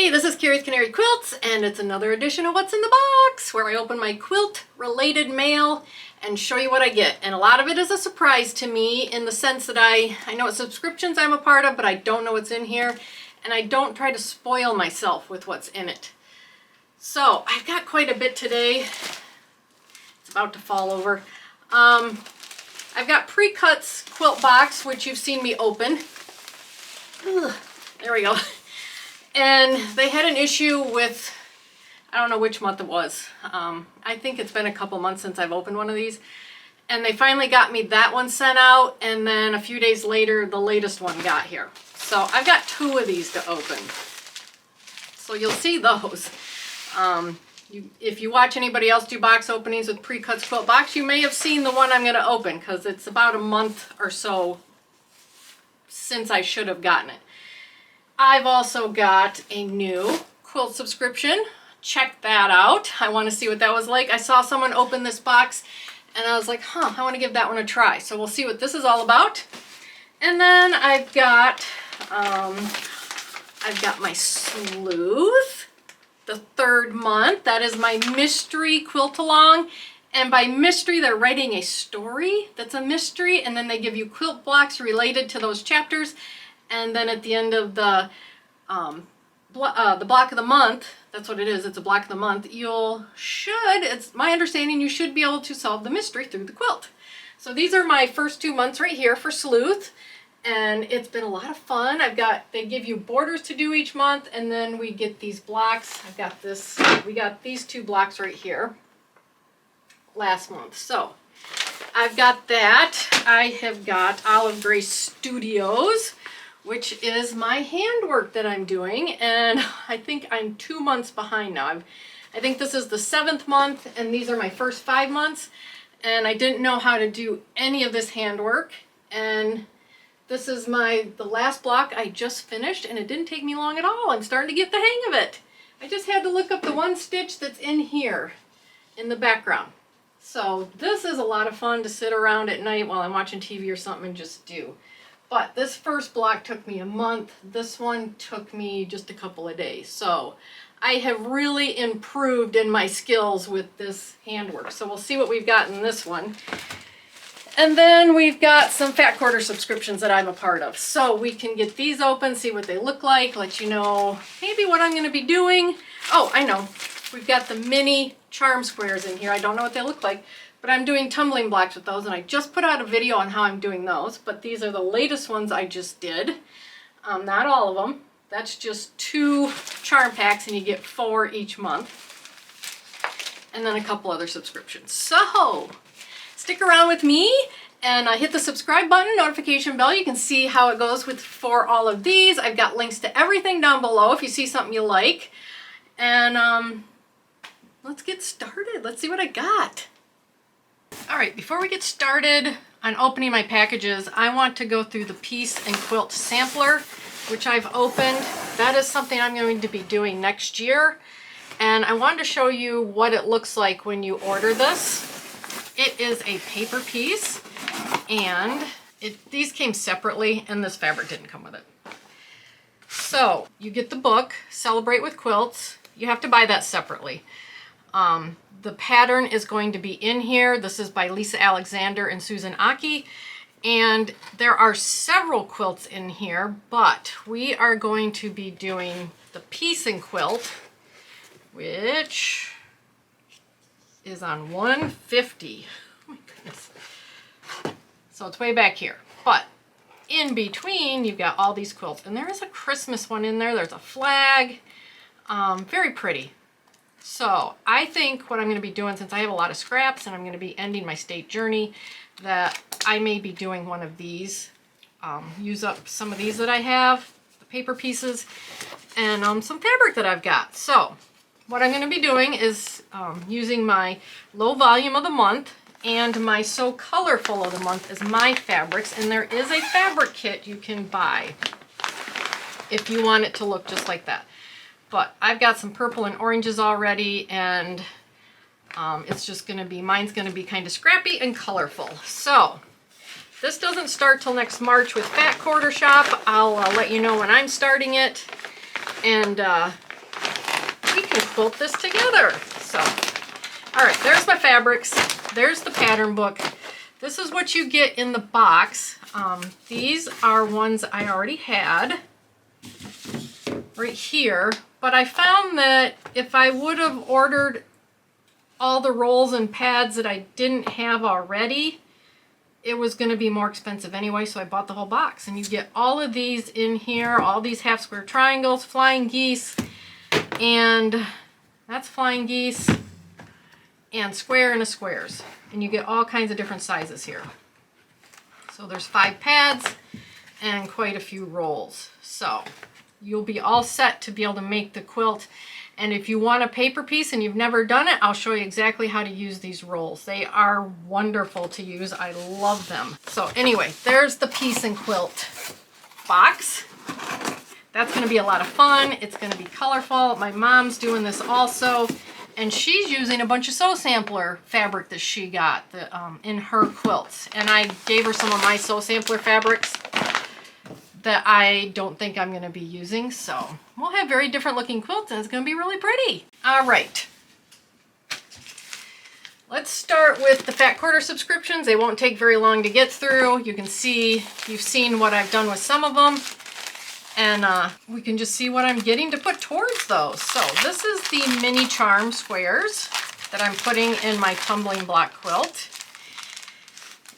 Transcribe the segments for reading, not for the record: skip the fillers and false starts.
Hey, this is Carrie's Canary Quilts, and it's another edition of What's in the Box, where I open my quilt-related mail and show you what I get. And a lot of it is a surprise to me in the sense that I know what subscriptions I'm a part of, but I don't know what's in here, and I don't try to spoil myself with what's in it. So, I've got quite a bit today. It's about to fall over. I've got Pre-Cuts quilt box, which you've seen me open. Ugh, there we go. And they had an issue with, I don't know which month it was. I think it's been a couple months since I've opened one of these. And they finally got me that one sent out, and then a few days later, the latest one got here. So I've got two of these to open. So you'll see those. If you watch anybody else do box openings with Pre-Cuts quilt box, you may have seen the one I'm going to open, because it's about a month or so since I should have gotten it. I've also got a new quilt subscription. Check that out. I want to see what that was like. I saw someone open this box and I was like, I want to give that one a try. So we'll see what this is all about. And then I've got my Sleuth, the third month. That is my mystery quilt along. And by mystery, they're writing a story that's a mystery, and then they give you quilt blocks related to those chapters. And then at the end of the block of the month, that's what it is, it's a block of the month, it's my understanding you should be able to solve the mystery through the quilt. So these are my first 2 months right here for Sleuth, and it's been a lot of fun. They give you borders to do each month, and then we get these blocks. We got these 2 blocks right here last month. So I've got that. I have got Olive Grace Studios, which is my handwork that I'm doing, and I think I'm 2 months behind now. I think this is the 7th month, and these are my first 5 months, and I didn't know how to do any of this handwork, and this is the last block I just finished, and it didn't take me long at all. I'm starting to get the hang of it. I just had to look up the one stitch that's in here in the background. So this is a lot of fun to sit around at night while I'm watching TV or something and just do. But this first block took me a month. This one took me just a couple of days. So I have really improved in my skills with this handwork. So we'll see what we've got in this one. And then we've got some Fat Quarter subscriptions that I'm a part of. So we can get these open, see what they look like, let you know maybe what I'm going to be doing. Oh, I know. We've got the mini charm squares in here. I don't know what they look like, but I'm doing tumbling blocks with those, and I just put out a video on how I'm doing those, but these are the latest ones I just did. Not all of them. That's just 2 charm packs, and you get 4 each month. And then a couple other subscriptions. So, stick around with me, and hit the subscribe button, notification bell. You can see how it goes for all of these. I've got links to everything down below if you see something you like. And let's get started. Let's see what I got. All right, before we get started on opening my packages, I want to go through the Piece and Quilt Sampler, which I've opened. That is something I'm going to be doing next year. And I wanted to show you what it looks like when you order this. It is a paper piece, and these came separately, and this fabric didn't come with it. So you get the book, Celebrate with Quilts. You have to buy that separately. The pattern is going to be in here. This is by Lisa Alexander and Susan Aki. And there are several quilts in here, but we are going to be doing the Piece and Quilt, which is on 150. Oh my goodness. So it's way back here. But in between, you've got all these quilts. And there is a Christmas one in there. There's a flag. Very pretty. So I think what I'm going to be doing, since I have a lot of scraps and I'm going to be ending my state journey, that I may be doing one of these, use up some of these that I have, the paper pieces, and some fabric that I've got. So what I'm going to be doing is using my low volume of the month and my so colorful of the month as my fabrics, and there is a fabric kit you can buy if you want it to look just like that. But I've got some purple and oranges already, and it's just going to be, mine's going to be kind of scrappy and colorful. So this doesn't start till next March with Fat Quarter Shop. I'll let you know when I'm starting it. And can quilt this together. So, all right, there's my fabrics. There's the pattern book. This is what you get in the box. These are ones I already had right here, but I found that if I would have ordered all the rolls and pads that I didn't have already, it was going to be more expensive anyway, so I bought the whole box. And you get all of these in here, all these half square triangles, flying geese, and that's flying geese, and square and a squares. And you get all kinds of different sizes here. So there's 5 pads and quite a few rolls. So you'll be all set to be able to make the quilt. And if you want a paper piece and you've never done it, I'll show you exactly how to use these rolls. They are wonderful to use. I love them. So anyway, there's the piece and quilt box. That's going to be a lot of fun. It's going to be colorful. My mom's doing this also. And she's using a bunch of Sew Sampler fabric that she got in her quilts. And I gave her some of my Sew Sampler fabrics that I don't think I'm going to be using. So we'll have very different looking quilts and it's going to be really pretty. All right. Let's start with the Fat Quarter subscriptions. They won't take very long to get through. You can see, you've seen what I've done with some of them. And we can just see what I'm getting to put towards those. So this is the mini charm squares that I'm putting in my tumbling block quilt.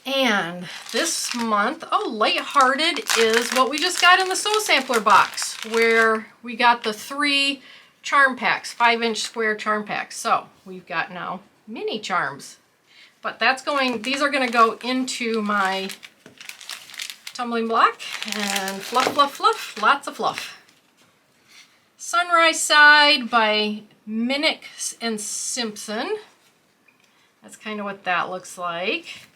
And this month, oh, Lighthearted is what we just got in the Sew Sampler box, where we got the 3 charm packs, 5-inch square charm packs. So we've got now mini charms. But that's going, these are going to go into my tumbling block, and fluff, fluff, fluff, lots of fluff. Sunrise Side by Minnick and Simpson. That's kind of what that looks like.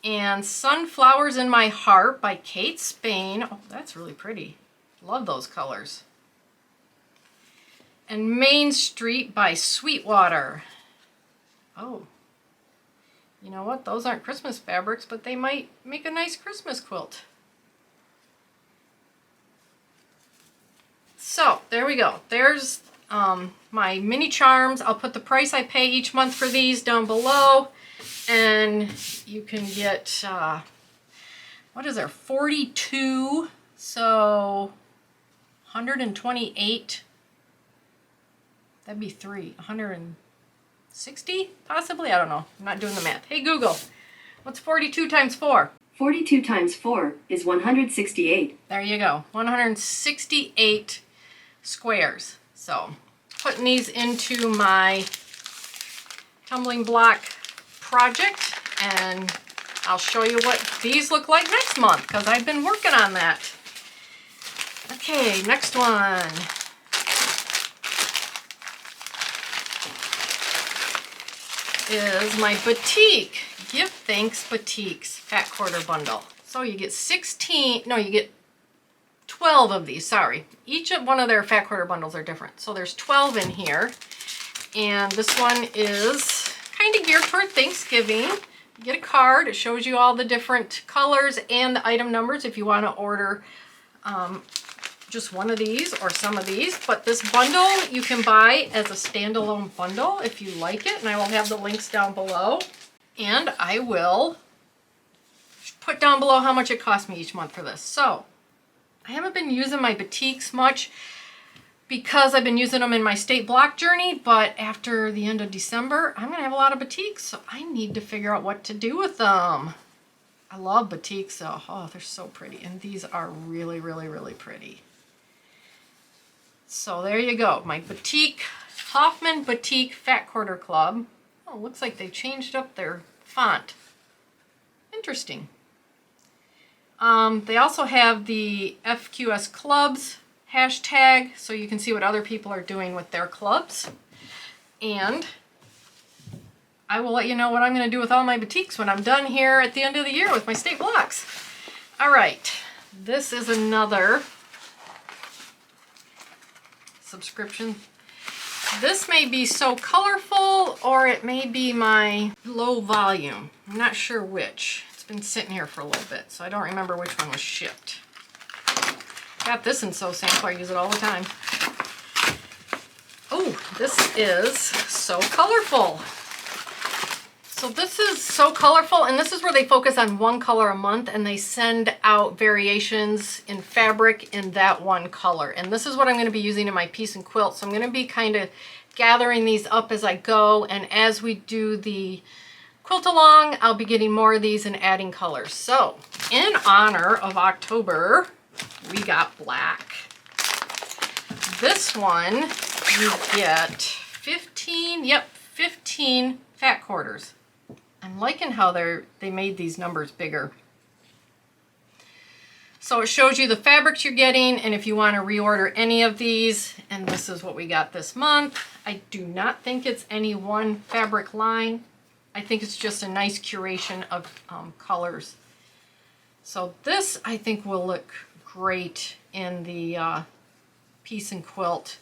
And Sunflowers in My Heart by Kate Spain. Oh, that's really pretty. Love those colors. And Main Street by Sweetwater. Oh, you know what? Those aren't Christmas fabrics, but they might make a nice Christmas quilt. So there we go. There's my mini charms. I'll put the price I pay each month for these down below. And you can get, what is there, 42, so 128, that'd be 160 possibly? I don't know. I'm not doing the math. Hey Google, what's 42 times 4? 42 times 4 is 168. There you go, 168 squares. So putting these into my tumbling block project, and I'll show you what these look like next month because I've been working on that. Okay, next one. Is my Batik Give Thanks Batiks Fat Quarter Bundle. So you get 16, no, you get 12 of these, sorry. Each of one of their Fat Quarter bundles are different. So there's 12 in here. And this one is kind of geared toward Thanksgiving. You get a card. It shows you all the different colors and the item numbers if you want to order just one of these or some of these. But this bundle you can buy as a standalone bundle if you like it. And I will have the links down below. And I will put down below how much it cost me each month for this. So I haven't been using my Batiks much because I've been using them in my state block journey, but after the end of December, I'm gonna have a lot of Batiks, so I need to figure out what to do with them. I love Batiks, so, oh, they're so pretty, and these are really, really, really pretty. So there you go, my Batik, Hoffman Batik Fat Quarter Club. Oh, looks like they changed up their font. Interesting. They also have the FQS Clubs hashtag, so you can see what other people are doing with their clubs. And I will let you know what I'm going to do with all my Batiks when I'm done here at the end of the year with my state blocks. All right, this is another subscription. This may be so colorful, or it may be my low volume. I'm not sure which. It's been sitting here for a little bit, so I don't remember which one was shipped. Got this in Sew Sampler. I use it all the time. Oh, This is So Colorful. So this is So Colorful, and this is where they focus on one color a month, and they send out variations in fabric in that one color. And this is what I'm going to be using in my piece and quilt. So I'm going to be kind of gathering these up as I go, and as we do the quilt along, I'll be getting more of these and adding colors. So in honor of October, we got black. This one, you get 15 fat quarters. I'm liking how they made these numbers bigger. So it shows you the fabrics you're getting, and if you want to reorder any of these, and this is what we got this month. I do not think it's any one fabric line. I think it's just a nice curation of colors. So this, I think, will look great in the piece and quilt.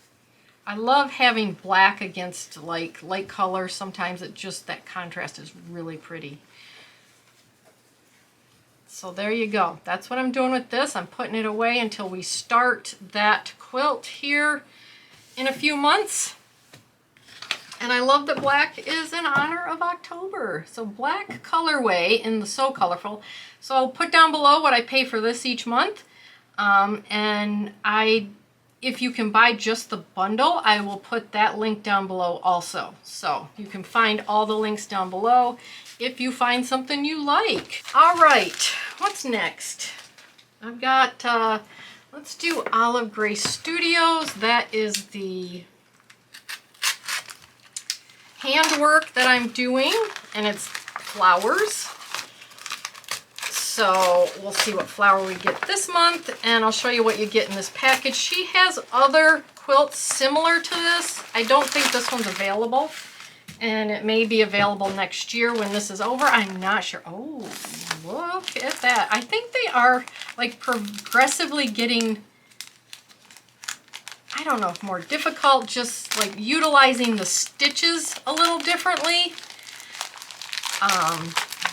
I love having black against like light colors. Sometimes it just, that contrast is really pretty. So there you go. That's what I'm doing with this. I'm putting it away until we start that quilt here in a few months. And I love that black is in honor of October. So black colorway in the So Colorful. So I'll put down below what I pay for this each month. If you can buy just the bundle, I will put that link down below also. So you can find all the links down below if you find something you like. All right, what's next? I've got, let's do Olive Gray Studios. That is the handwork that I'm doing, and it's flowers. So we'll see what flower we get this month, and I'll show you what you get in this package. She has other quilts similar to this. I don't think this one's available, and it may be available next year when this is over. I'm not sure. Oh, look at that. I think they are like progressively getting, I don't know if more difficult, just like utilizing the stitches a little differently.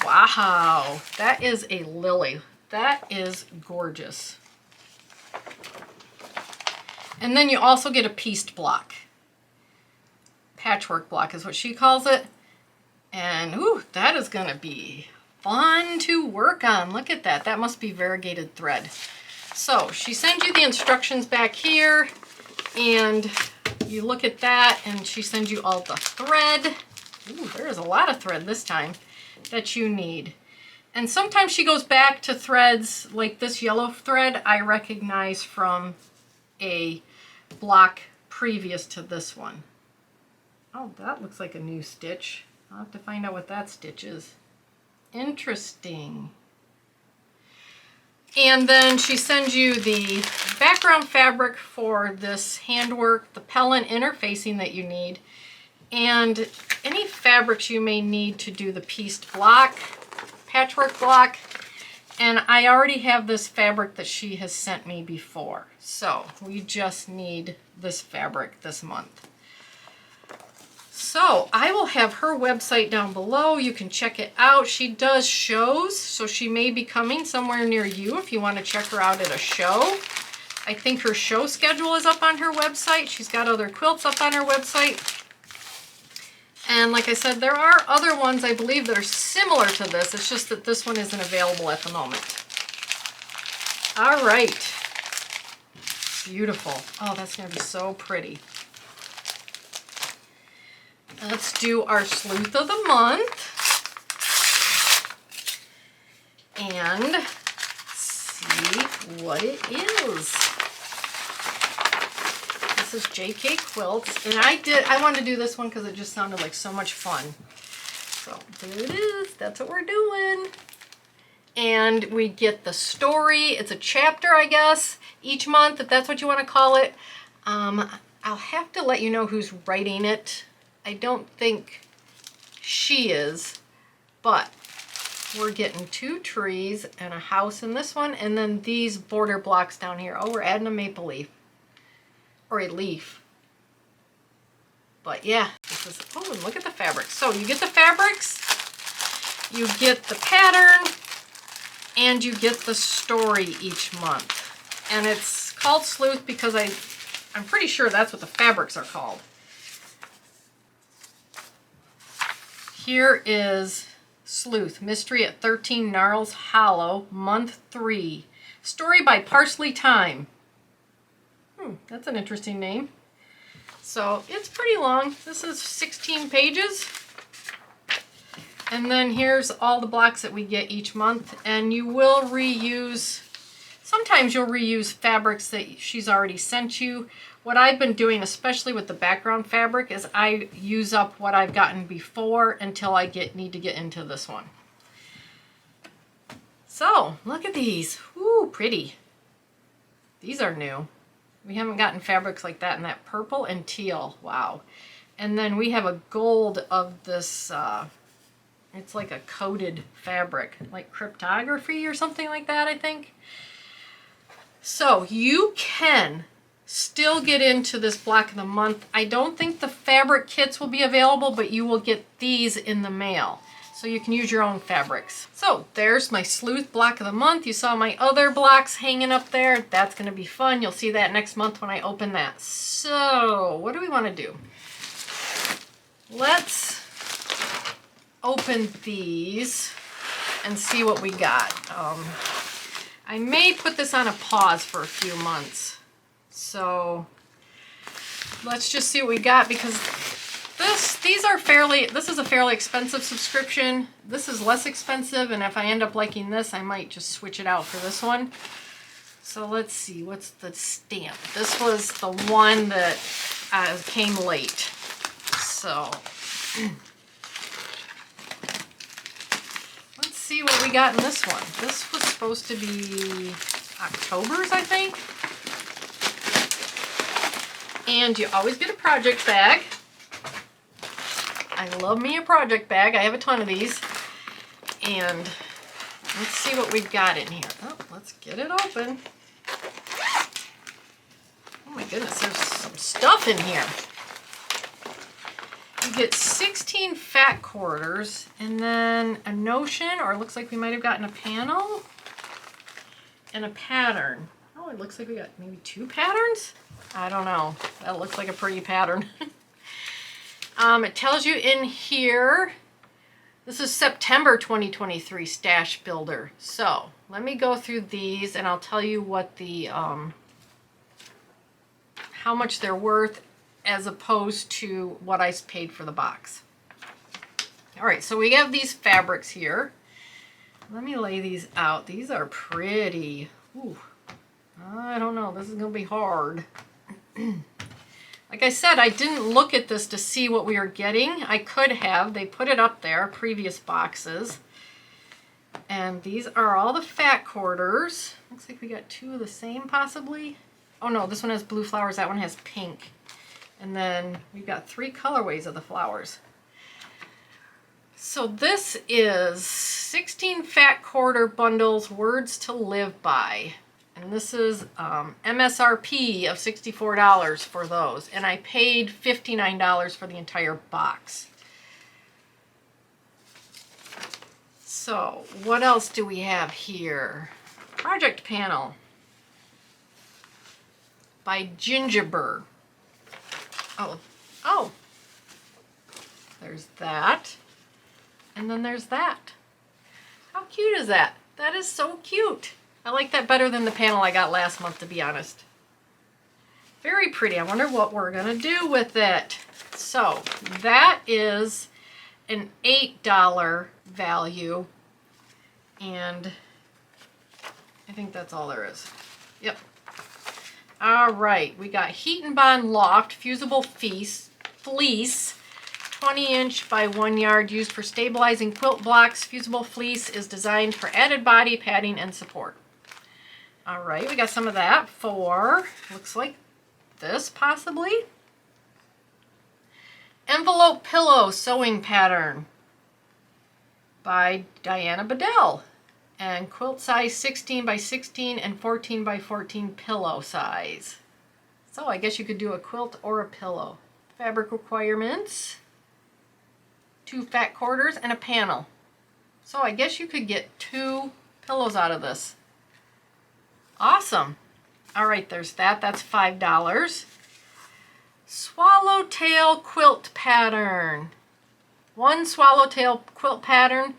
Wow, that is a lily. That is gorgeous. And then you also get a pieced block. Patchwork block is what she calls it. And ooh, that is going to be fun to work on. Look at that. That must be variegated thread. So she sends you the instructions back here, and you look at that, and she sends you all the thread. Ooh, there's a lot of thread this time that you need. And sometimes she goes back to threads like this yellow thread I recognize from a block previous to this one. Oh, that looks like a new stitch. I'll have to find out what that stitch is. Interesting. And then she sends you the background fabric for this handwork, the Pellin interfacing that you need, and any fabrics you may need to do the pieced block, patchwork block. And I already have this fabric that she has sent me before. So we just need this fabric this month. So I will have her website down below. You can check it out. She does shows, so she may be coming somewhere near you if you want to check her out at a show. I think her show schedule is up on her website. She's got other quilts up on her website. And like I said, there are other ones, I believe, that are similar to this. It's just that this one isn't available at the moment. All right. Beautiful. Oh, that's going to be so pretty. Let's do our sleuth of the month. And see what it is. This is JK Quilts, and I wanted to do this one because it just sounded like so much fun. So there it is. That's what we're doing. And we get the story. It's a chapter, I guess, each month, if that's what you want to call it. I'll have to let you know who's writing it. I don't think she is, but we're getting 2 trees and a house in this one, and then these border blocks down here. Oh, we're adding a maple leaf. Or a leaf. But yeah, this is, oh, and look at the fabrics. So you get the fabrics, you get the pattern, and you get the story each month. And it's called Sleuth because I'm pretty sure that's what the fabrics are called. Here is Sleuth, Mystery at 13 Gnarls Hollow, Month 3. Story by Parsley Time. That's an interesting name. So it's pretty long. This is 16 pages. And then here's all the blocks that we get each month. And you will reuse, sometimes you'll reuse fabrics that she's already sent you. What I've been doing, especially with the background fabric, is I use up what I've gotten before until I need to get into this one. So, look at these. Ooh, pretty. These are new. We haven't gotten fabrics like that in that purple and teal. Wow. And then we have a gold of this, it's like a coated fabric, like cryptography or something like that, I think. So, you can still get into this block of the month. I don't think the fabric kits will be available, but you will get these in the mail. So you can use your own fabrics. So there's my Sleuth block of the month. You saw my other blocks hanging up there. That's going to be fun. You'll see that next month when I open that. So what do we want to do? Let's open these and see what we got. I may put this on a pause for a few months. So let's just see what we got, because this is a fairly expensive subscription. This is less expensive, and if I end up liking this, I might just switch it out for this one. So let's see, what's the stamp? This was the one that came late. So let's see what we got in this one. This was supposed to be October's, I think. And you always get a project bag. I love me a project bag. I have a ton of these. And let's see what we've got in here. Oh, let's get it open. Oh my goodness, there's some stuff in here. You get 16 fat quarters and then a notion, or it looks like we might have gotten a panel and a pattern. Oh, it looks like we got maybe 2 patterns? I don't know. That looks like a pretty pattern. It tells you in here, this is September 2023 Stash Builder. So let me go through these and I'll tell you what the, how much they're worth as opposed to what I paid for the box. All right, so we have these fabrics here. Let me lay these out. These are pretty. Ooh, I don't know. This is going to be hard. Like I said, I didn't look at this to see what we were getting. I could have. They put it up there, previous boxes. And these are all the fat quarters. Looks like we got 2 of the same, possibly. Oh no, this one has blue flowers. That one has pink. And then we've got 3 colorways of the flowers. So this is 16 fat quarter bundles, words to live by. And this is MSRP of $64 for those. And I paid $59 for the entire box. So what else do we have here? Project panel by Gingerbread. Oh, there's that. And then there's that. How cute is that? That is so cute. I like that better than the panel I got last month, to be honest. Very pretty. I wonder what we're going to do with it. So that is an $8 value. And I think that's all there is. Yep. All right. We got Heat and Bond Loft Fusible Fleece. 20-inch by 1 yard, used for stabilizing quilt blocks. Fusible fleece is designed for added body padding and support. All right, we got some of that for, looks like this possibly. Envelope Pillow Sewing Pattern by Diana Bedell. And quilt size 16 by 16 and 14 by 14 pillow size. So I guess you could do a quilt or a pillow. Fabric requirements: 2 fat quarters and a panel. So I guess you could get 2 pillows out of this. Awesome. All right, there's that. That's $5. Swallowtail quilt pattern. One swallowtail quilt pattern,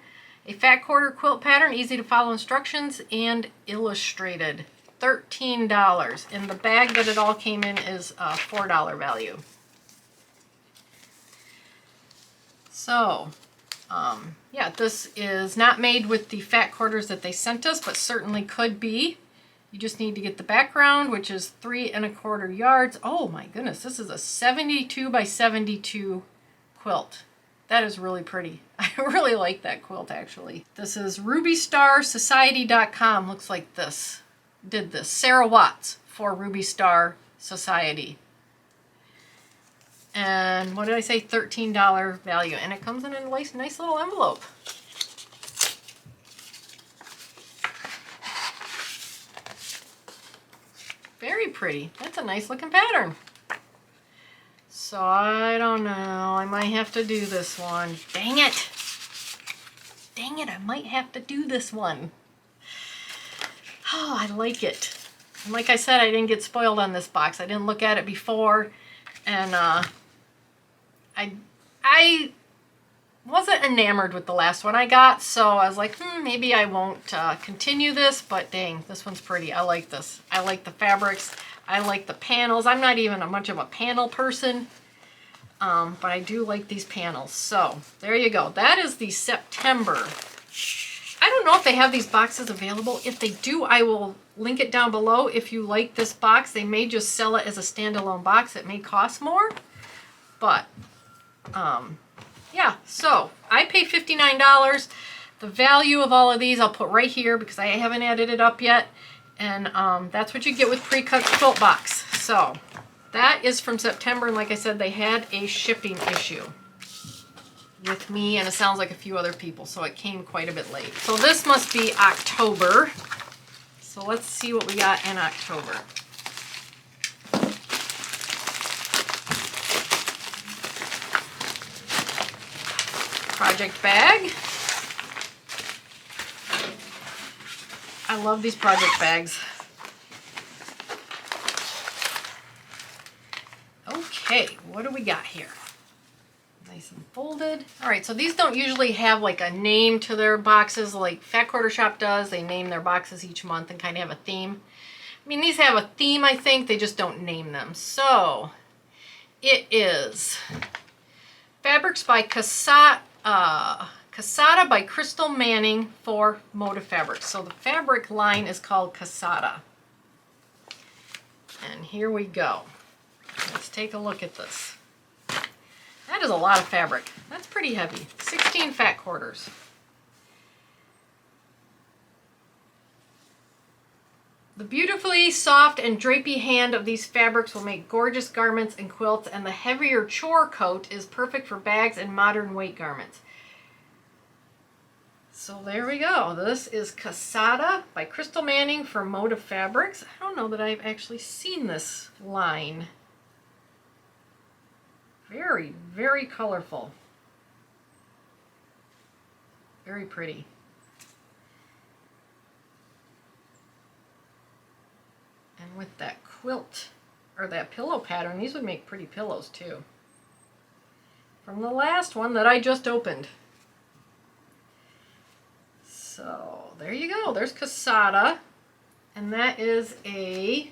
a fat quarter quilt pattern, easy to follow instructions, and illustrated. $13. And the bag that it all came in is a $4 value. So, yeah, this is not made with the fat quarters that they sent us, but certainly could be. You just need to get the background, which is 3 1/4 yards. Oh my goodness, this is a 72 by 72 quilt. That is really pretty. I really like that quilt, actually. This is RubyStarSociety.com. Looks like this. Did this. Sarah Watts for Ruby Star Society. And what did I say? $13 value. And it comes in a nice little envelope. Very pretty. That's a nice looking pattern. So I don't know. I might have to do this one. Dang it. Dang it. I might have to do this one. Oh, I like it. And like I said, I didn't get spoiled on this box. I didn't look at it before. And I wasn't enamored with the last one I got, so I was like, maybe I won't continue this, but dang, this one's pretty. I like this. I like the fabrics. I like the panels. I'm not even much of a panel person, but I do like these panels. So there you go. That is the September. I don't know if they have these boxes available. If they do, I will link it down below. If you like this box, they may just sell it as a standalone box. It may cost more, but yeah, so I paid $59. The value of all of these I'll put right here because I haven't added it up yet. And that's what you get with pre-cut quilt box. So that is from September, and like I said, they had a shipping issue with me, and it sounds like a few other people, so it came quite a bit late. So this must be October. So let's see what we got in October. Project bag. I love these project bags. Okay, what do we got here? Nice and folded. All right, so these don't usually have like a name to their boxes like Fat Quarter Shop does. They name their boxes each month and kind of have a theme. I mean, these have a theme, I think. They just don't name them. So it is Fabrics by Casata by Crystal Manning for Motive Fabrics. So the fabric line is called Casata. And here we go. Let's take a look at this. That is a lot of fabric. That's pretty heavy. 16 fat quarters. The beautifully soft and drapey hand of these fabrics will make gorgeous garments and quilts, and the heavier chore coat is perfect for bags and modern weight garments. So there we go. This is Casata by Crystal Manning for Motive Fabrics. I don't know that I've actually seen this line. Very, very colorful. Very pretty. And with that quilt, or that pillow pattern, these would make pretty pillows too. From the last one that I just opened. So there you go. There's Casata, and that is a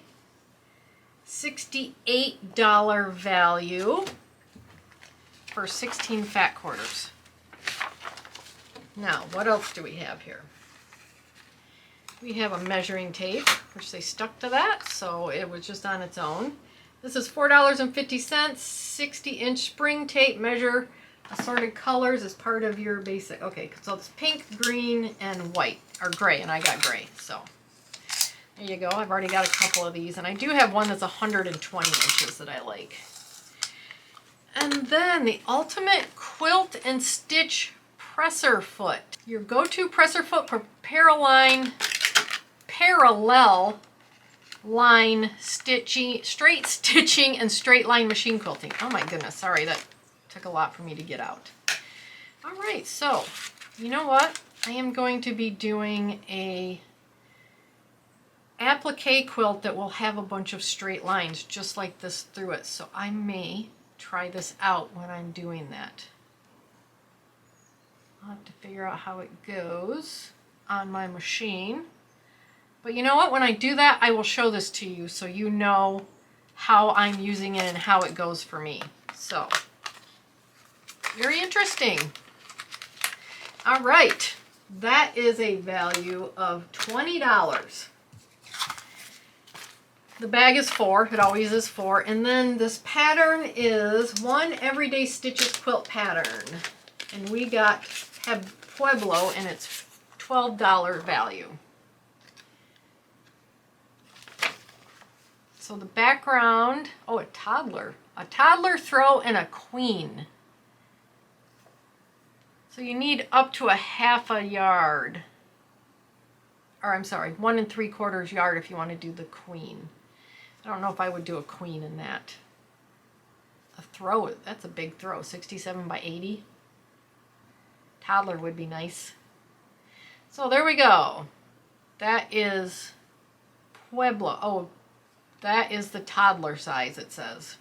$68 value for 16 fat quarters. Now, what else do we have here? We have a measuring tape, which they stuck to that, so it was just on its own. This is $4.50, 60-inch spring tape. Measure assorted colors as part of your basic. Okay, so it's pink, green, and white, or gray, and I got gray. So there you go. I've already got a couple of these, and I do have one that's 120 inches that I like. And then the Ultimate Quilt and Stitch Presser Foot. Your go-to presser foot for parallel line stitching, straight stitching, and straight line machine quilting. Oh my goodness, sorry, that took a lot for me to get out. All right, so you know what? I am going to be doing a applique quilt that will have a bunch of straight lines just like this through it. So I may try this out when I'm doing that. I'll have to figure out how it goes on my machine. But you know what? When I do that, I will show this to you so you know how I'm using it and how it goes for me. So, very interesting. All right, that is a value of $20. The bag is 4, it always is 4, and then this pattern is one Everyday Stitches quilt pattern, and we got Pueblo, and it's $12 value. So the background, oh, a toddler throw, and a queen. So you need up to a half a yard, or I'm sorry, 1 3/4 yard if you want to do the queen. I don't know if I would do a queen in that. A throw, that's a big throw, 67 by 80. Toddler would be nice. So there we go. That is Pueblo. Oh, that is the toddler size, it says.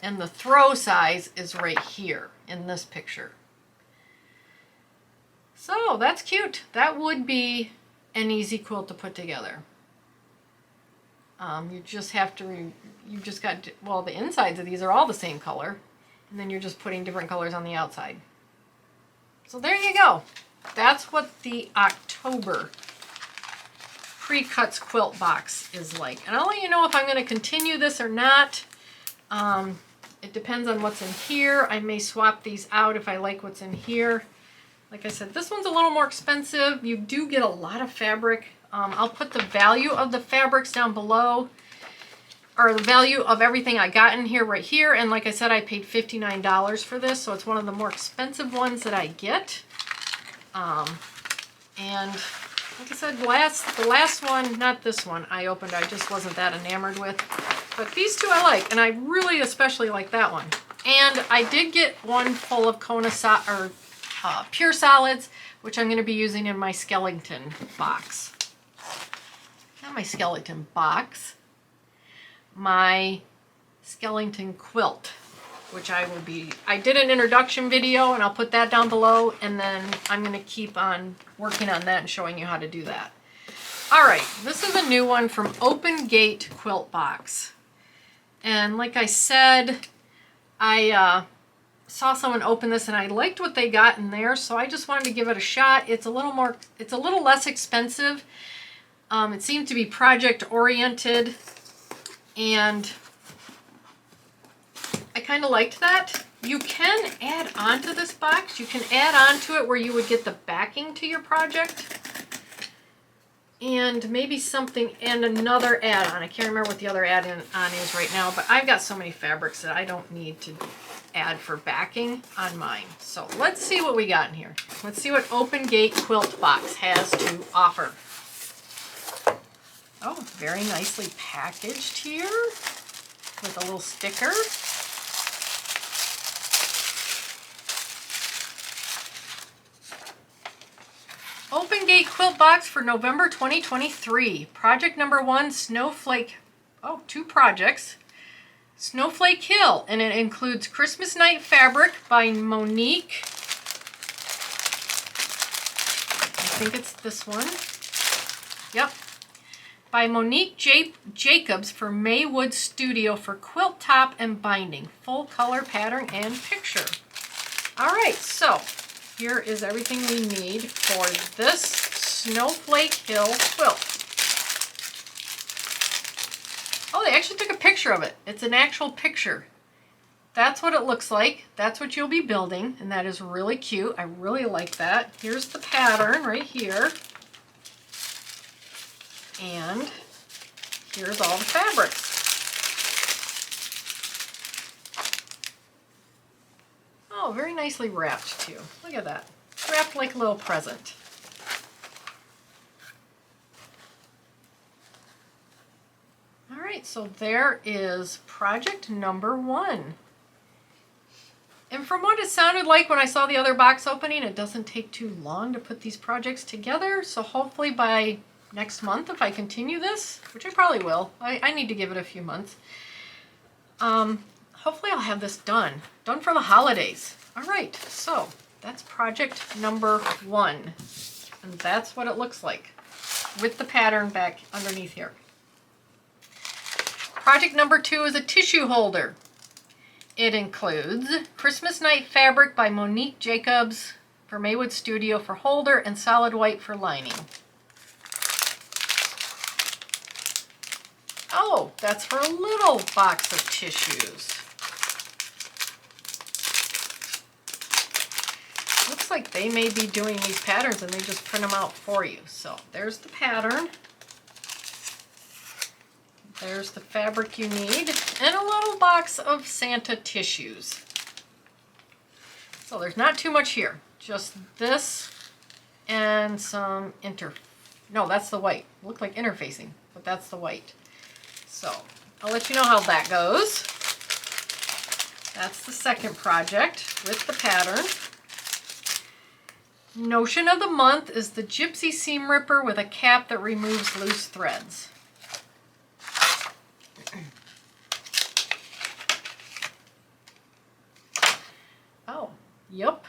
And the throw size is right here in this picture. So that's cute. That would be an easy quilt to put together. You just have to, you just got, well, the insides of these are all the same color, and then you're just putting different colors on the outside. So there you go. That's what the October pre-cuts quilt box is like. And I'll let you know if I'm going to continue this or not. It depends on what's in here. I may swap these out if I like what's in here. Like I said, this one's a little more expensive. You do get a lot of fabric. I'll put the value of the fabrics down below, or the value of everything I got in here right here. And like I said, I paid $59 for this, so it's one of the more expensive ones that I get. And like I said, the last one, not this one I opened, I just wasn't that enamored with. But these two I like, and I really especially like that one. And I did get one full of Kona pure solids, which I'm going to be using in my skeleton box. Not my skeleton box, my skeleton quilt, which I did an introduction video, and I'll put that down below, and then I'm going to keep on working on that and showing you how to do that. All right, this is a new one from Open Gate Quilt Box. And like I said, I saw someone open this and I liked what they got in there, so I just wanted to give it a shot. It's a little less expensive. It seemed to be project oriented, and I kind of liked that. You can add on to this box. You can add on to it where you would get the backing to your project, and maybe something, and another add-on. I can't remember what the other add-on is right now, but I've got so many fabrics that I don't need to add for backing on mine. So let's see what we got in here. Let's see what Open Gate Quilt Box has to offer. Oh, very nicely packaged here with a little sticker. Open Gate Quilt Box for November 2023. Project number 1, Snowflake. Oh, 2 projects. Snowflake Hill, and it includes Christmas Night Fabric by Monique. I think it's this one. Yep. By Monique Jacobs for Maywood Studio for quilt top and binding. Full color pattern and picture. All right, so here is everything we need for this Snowflake Hill quilt. Oh, they actually took a picture of it. It's an actual picture. That's what it looks like. That's what you'll be building, and that is really cute. I really like that. Here's the pattern right here. And here's all the fabrics. Oh, very nicely wrapped too. Look at that. Wrapped like a little present. All right, so there is project number 1. And from what it sounded like when I saw the other box opening, it doesn't take too long to put these projects together. So hopefully by next month, if I continue this, which I probably will, I need to give it a few months. Hopefully I'll have this done for the holidays. All right, so That's project number 1. And that's what it looks like with the pattern back underneath here. Project number 2 is a tissue holder. It includes Christmas Night fabric by Monique Jacobs for Maywood Studio for holder and solid white for lining. Oh, that's for a little box of tissues. Looks like they may be doing these patterns and they just print them out for you. So there's the pattern. There's the fabric you need, and a little box of Santa tissues. So there's not too much here. Just this and some no, that's the white. Looked like interfacing, but that's the white. So I'll let you know how that goes. That's the second project with the pattern. Notion of the month is the Gypsy Seam Ripper with a cap that removes loose threads. Oh, yep.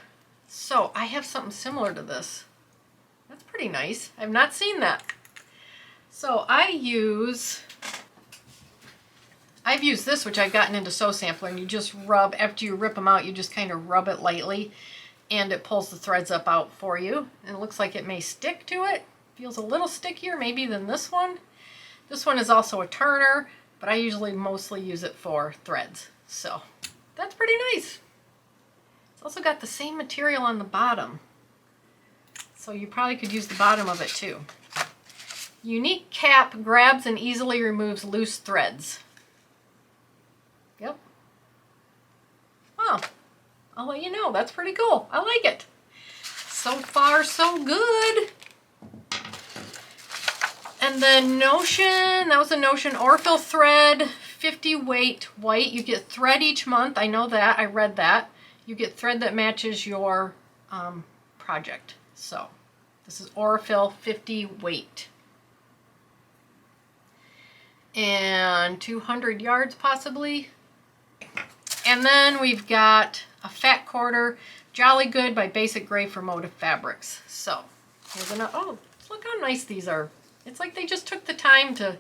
So I have something similar to this. That's pretty nice. I've not seen that. So I've used this, which I've gotten into Sew Sampler, and you just rub, after you rip them out, you just kind of rub it lightly, and it pulls the threads up out for you. And it looks like it may stick to it. Feels a little stickier maybe than this one. This one is also a turner, but I usually mostly use it for threads. So that's pretty nice. It's also got the same material on the bottom, so you probably could use the bottom of it too. Unique cap grabs and easily removes loose threads. Yep. Well, I'll let you know. That's pretty cool. I like it. So far, so good. And then Notion, that was a Notion Orfil thread, 50 weight white. You get thread each month. I know that. I read that. You get thread that matches your project. So this is Orfil 50 weight. And 200 yards possibly. And then we've got a fat quarter, Jolly Good by Basic Gray for Motive Fabrics. So we're gonna, oh, look how nice these are. It's like they just took the time to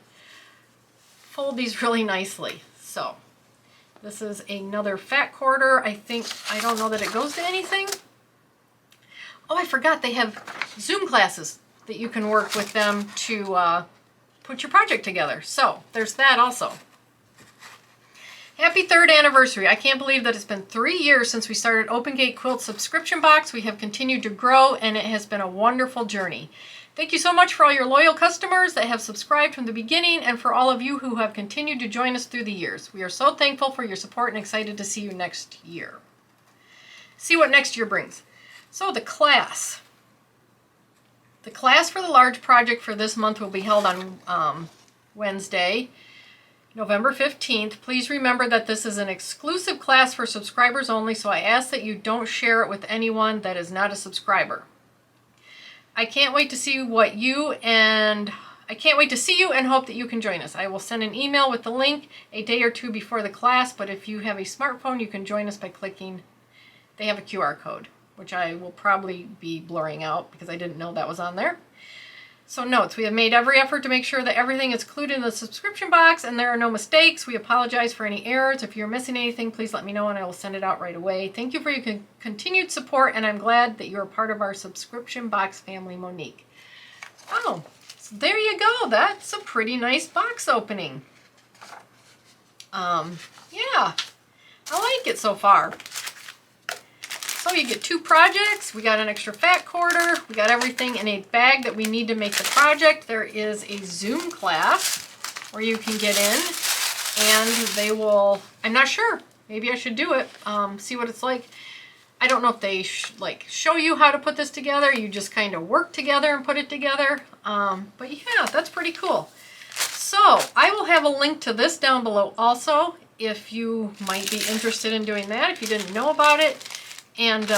fold these really nicely. So this is another fat quarter. I don't know that it goes to anything. Oh, I forgot they have Zoom classes that you can work with them to put your project together. So there's that also. Happy 3rd anniversary. I can't believe that it's been 3 years since we started Open Gate Quilt subscription box. We have continued to grow, and it has been a wonderful journey. Thank you so much for all your loyal customers that have subscribed from the beginning, and for all of you who have continued to join us through the years. We are so thankful for your support and excited to see you next year. See what next year brings. So the class. The class for the large project for this month will be held on Wednesday, November 15th. Please remember that this is an exclusive class for subscribers only, so I ask that you don't share it with anyone that is not a subscriber. I can't wait to see you and hope that you can join us. I will send an email with the link a day or two before the class, but if you have a smartphone, you can join us by clicking. They have a QR code, which I will probably be blurring out because I didn't know that was on there. So notes, we have made every effort to make sure that everything is included in the subscription box and there are no mistakes. We apologize for any errors. If you're missing anything, please let me know and I will send it out right away. Thank you for your continued support, and I'm glad that you're a part of our subscription box family, Monique. Oh, so there you go. That's a pretty nice box opening. Yeah, I like it so far. So you get 2 projects, we got an extra fat quarter, we got everything in a bag that we need to make the project. There is a Zoom class where you can get in, and they will, I'm not sure, maybe I should do it, see what it's like. I don't know if they show you how to put this together, you just kind of work together and put it together, but yeah, that's pretty cool. So I will have a link to this down below also if you might be interested in doing that, if you didn't know about it. And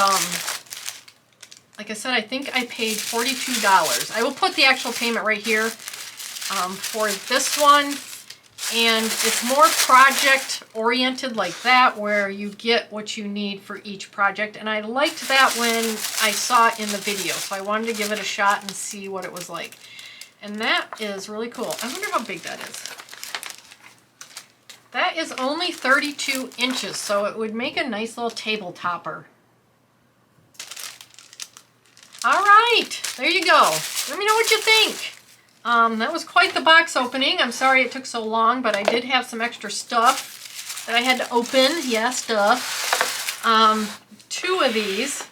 like I said, I think I paid $42. I will put the actual payment right here for this one. And it's more project oriented like that, where you get what you need for each project. And I liked that when I saw it in the video, so I wanted to give it a shot and see what it was like. And that is really cool. I wonder how big that is. That is only 32 inches, so it would make a nice little table topper. All right, there you go. Let me know what you think. That was quite the box opening. I'm sorry it took so long, but I did have some extra stuff that I had to open. Yeah, stuff. 2 of these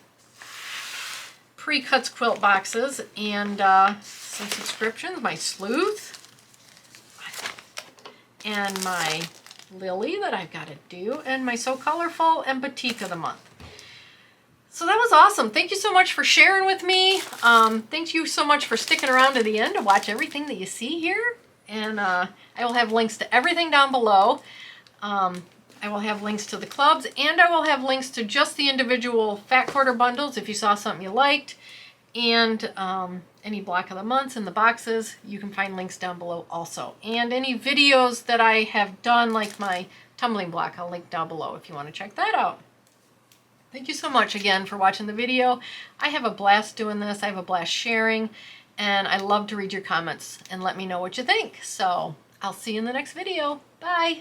pre-cuts quilt boxes and some subscriptions. My Sleuth and my Lily that I've got to do, and my So Colorful and Batik of the month. So that was awesome. Thank you so much for sharing with me. Thank you so much for sticking around to the end to watch everything that you see here. And I will have links to everything down below. I will have links to the clubs, and I will have links to just the individual fat quarter bundles if you saw something you liked. And any block of the months in the boxes, you can find links down below also. And any videos that I have done, like my tumbling block, I'll link down below if you want to check that out. Thank you so much again for watching the video. I have a blast doing this. I have a blast sharing, and I love to read your comments and let me know what you think. So I'll see you in the next video. Bye.